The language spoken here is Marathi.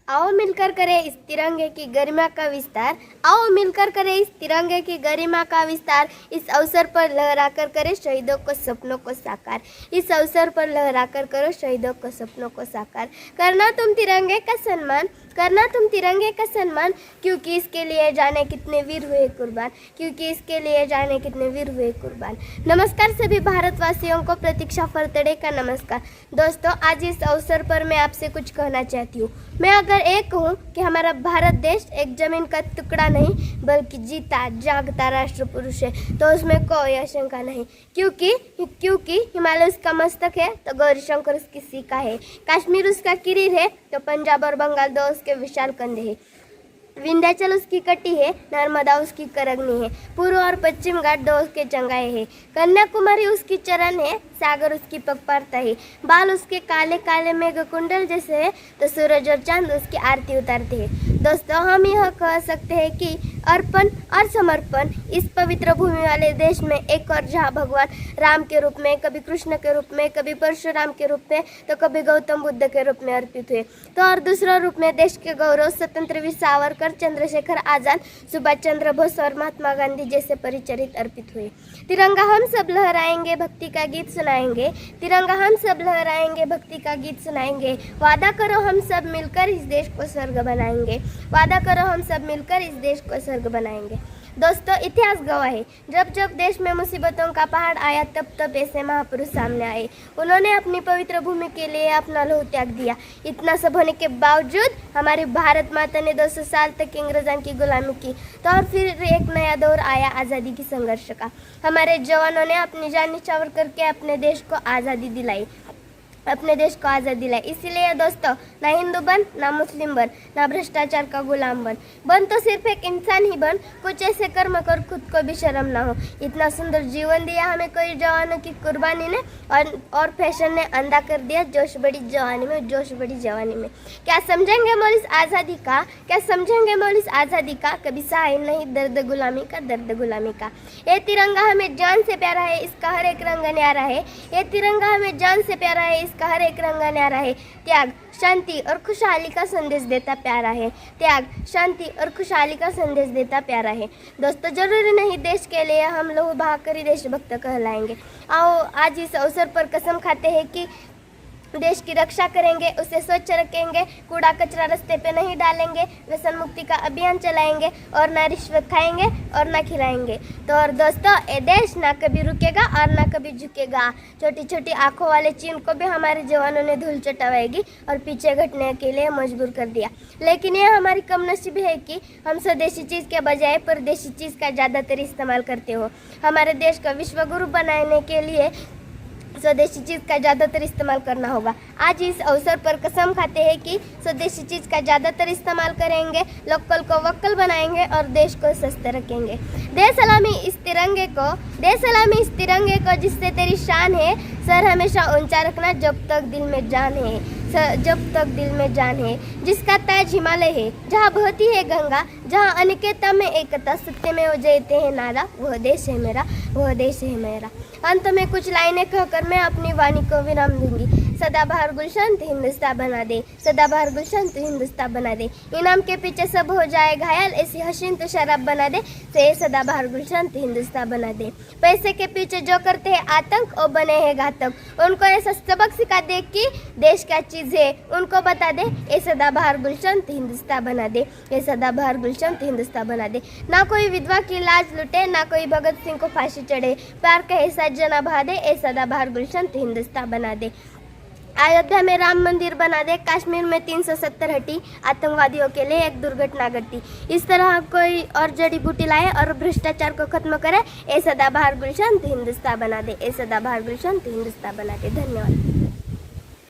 आओ मिलकर करें इस तिरंगे की गरिमा का विस्तार। आओ मिलकर करें इस तिरंगे की गरिमा का विस्तार। इस अवसर पर लहराकर करें शहीदों को सपनों को साकार। इस अवसर पर लहराकर करो शहीदों को सपनों को साकार। करना तुम तिरंगे का सम्मान, करना तुम तिरंगे का सम्मान, क्योंकि इसके लिए जाने कितने वीर हुए कुर्बान, क्योंकि इसके लिए जाने कितने वीर हुए कुर्बान। नमस्कार सभी भारतवासियों को, प्रतीक्षा फरतड़े का नमस्कार। दोस्तों, आज इस अवसर पर मैं आपसे कुछ कहना चाहती हूँ। मैं अगर एक कहूँ कि हमारा भारत देश एक जमीन का टुकड़ा नहीं बल्कि जीता जागता राष्ट्र पुरुष है, तो उसमें कोई आशंका नहीं। क्योंकि हिमालय उसका मस्तक है तो गौरीशंकर उसकी सीका है, कश्मीर उसका किरीर है तो पंजाब और बंगाल दो उसके विशाल कंधे हैं, विंध्याचल उसकी कटी है, नर्मदा उसकी करगनी है, पूर्व और पश्चिम घाट दो उसके चंगाए हैं, कन्याकुमारी उसकी चरण है, सागर उसकी पगपारता है, बाल उसके काले काले मेघ कुंडल जैसे है तो सूरज और चांद उसकी आरती उतारते हैं। दोस्तों, हम यह कह सकते हैं कि अर्पण और समर्पण इस पवित्र भूमि वाले देश में एक और जहाँ भगवान राम के रूप में, कभी कृष्ण के रूप में, कभी परशुराम के रूप में, तो कभी गौतम बुद्ध के रूप में अर्पित हुए, तो और दूसरा रूप में देश के गौरव स्वतंत्र वीर सावरकर, चंद्रशेखर आजाद, सुभाष चंद्र बोस और महात्मा गांधी जैसे परिचरित अर्पित हुए। तिरंगा हम सब लहराएंगे, भक्ति का गीत सुनाएंगे, तिरंगा हम सब लहराएंगे, भक्ति का गीत सुनाएंगे। वादा करो हम सब मिलकर इस देश को स्वर्ग बनाएंगे, वादा करो हम सब मिलकर इस देश को स्वर्ग बनाएंगे। दोस्तों, इतिहास गवाह है, जब जब देश में मुसीबतों का पहाड़ आया तब तब ऐसे महापुरुष सामने आए। उन्होंने अपनी पवित्र भूमि के लिए अपना लहू त्याग दिया। इतना सब होने के बावजूद हमारी भारत माता ने 200 साल तक अंग्रेजों की गुलामी की, तो और फिर एक नया दौर आया आज़ादी की संघर्ष का। हमारे जवानों ने अपनी जान न्यौछावर करके अपने देश को आज़ादी दिलाई, अपने देश को आज़ादी दिलाई। इसीलिए दोस्तों, ना हिंदू बन, ना मुस्लिम बन, ना भ्रष्टाचार का गुलाम बन तो सिर्फ एक इंसान ही बन। कुछ ऐसे कर्म कर खुद को भी शर्म ना हो। इतना सुंदर जीवन दिया हमें कोई जवानों की कुर्बानी ने, और फैशन ने अंधा कर दिया जोश बड़ी जवानी में, जोश बड़ी जवानी में। क्या समझेंगे मोल इस आज़ादी का, क्या समझेंगे मोल इस आज़ादी का, कभी साहिल नहीं दर्द गुलामी का, दर्द गुलामी का। ये तिरंगा हमें जान से प्यारा है, इसका हर एक रंग न्यारा है। ये तिरंगा हमें जान से प्यारा है, इसका हर एक रंग न्यारा है। त्याग, शांति और खुशहाली का संदेश देता प्यारा है, त्याग, शांति और खुशहाली का संदेश देता प्यारा है। दोस्तों, जरूरी नहीं देश के लिए हम लोग बहाकर ही देशभक्त कहलाएंगे। आओ आज इस अवसर पर कसम खाते हैं कि देश की रक्षा करेंगे, उसे स्वच्छ रखेंगे, कूड़ा कचरा रास्ते पे नहीं डालेंगे, व्यसन मुक्ति का अभियान चलाएंगे और ना रिश्वत खाएंगे और ना खिलाएंगे। तो और दोस्तों, ये देश ना कभी रुकेगा और ना कभी झुकेगा। छोटी छोटी आंखों वाले चीन को भी हमारे जवानों ने धूल चटाएगी और पीछे घटने के लिए मजबूर कर दिया। लेकिन ये हमारी कमनसीबी है कि हम स्वदेशी चीज़ के बजाय परदेशी चीज़ का ज़्यादातर इस्तेमाल करते हो। हमारे देश को विश्व गुरु बनाने के लिए स्वदेशी चीज़ का ज़्यादातर इस्तेमाल करना होगा। आज इस अवसर पर कसम खाते हैं कि स्वदेशी चीज़ का ज़्यादातर इस्तेमाल करेंगे, लोकल को वक्कल बनाएंगे और देश को स्वस्थ रखेंगे। दे सलामी इस तिरंगे को, दे सलामी इस तिरंगे को जिससे तेरी शान है। सर हमेशा ऊंचा रखना जब तक दिल में जान है, जब तक दिल में जान है। जिसका ताज हिमालय है, जहाँ बहती है गंगा, जहाँ अनिकेता में एकता, सत्य में वो जयते हैं नारा, वह देश है मेरा, वह देश है मेरा। अंत में कुछ लाइनें कहकर मैं अपनी वाणी को विराम दूंगी। सदाबहार गुलशन तू हिंदुस्तान बना दे, सदाबहार गुलशन तू हिंदुस्तान बना दे। इनाम के पीछे सब हो जाए घायल, ऐसी हसीन तो शराब बना दे, से सदाबहार गुलशन तू हिंदुस्तान बना दे। पैसे के पीछे जो करते हैं आतंक और बने हैं घातक, उनको ऐसा सबक सिखा दे कि देश क्या चीज़ है, उनको बता दे। ए सदाबहार गुलशन तू हिंदुस्तान बना दे, ए सदाबहार गुलशन तू हिंदुस्तान बना दे। ना कोई विधवा की लाज लुटे, ना कोई भगत सिंह को फांसी चढ़े, प्यार का ऐसा जना बहा दे, ए सदाबहार गुलशन तू हिंदुस्तान बना दे। अयोध्या में राम मंदिर बना दे, कश्मीर में 370 हटी, आतंकवादियों के लिए एक दुर्घटना घटी। इस तरह कोई और जड़ी बूटी लाए और भ्रष्टाचार को खत्म करे। ए सदाबहार गुलशन तू हिंदुस्तान बना दे, ए सदाबहार गुलशन तू हिंदुस्तान बना दे। धन्यवाद।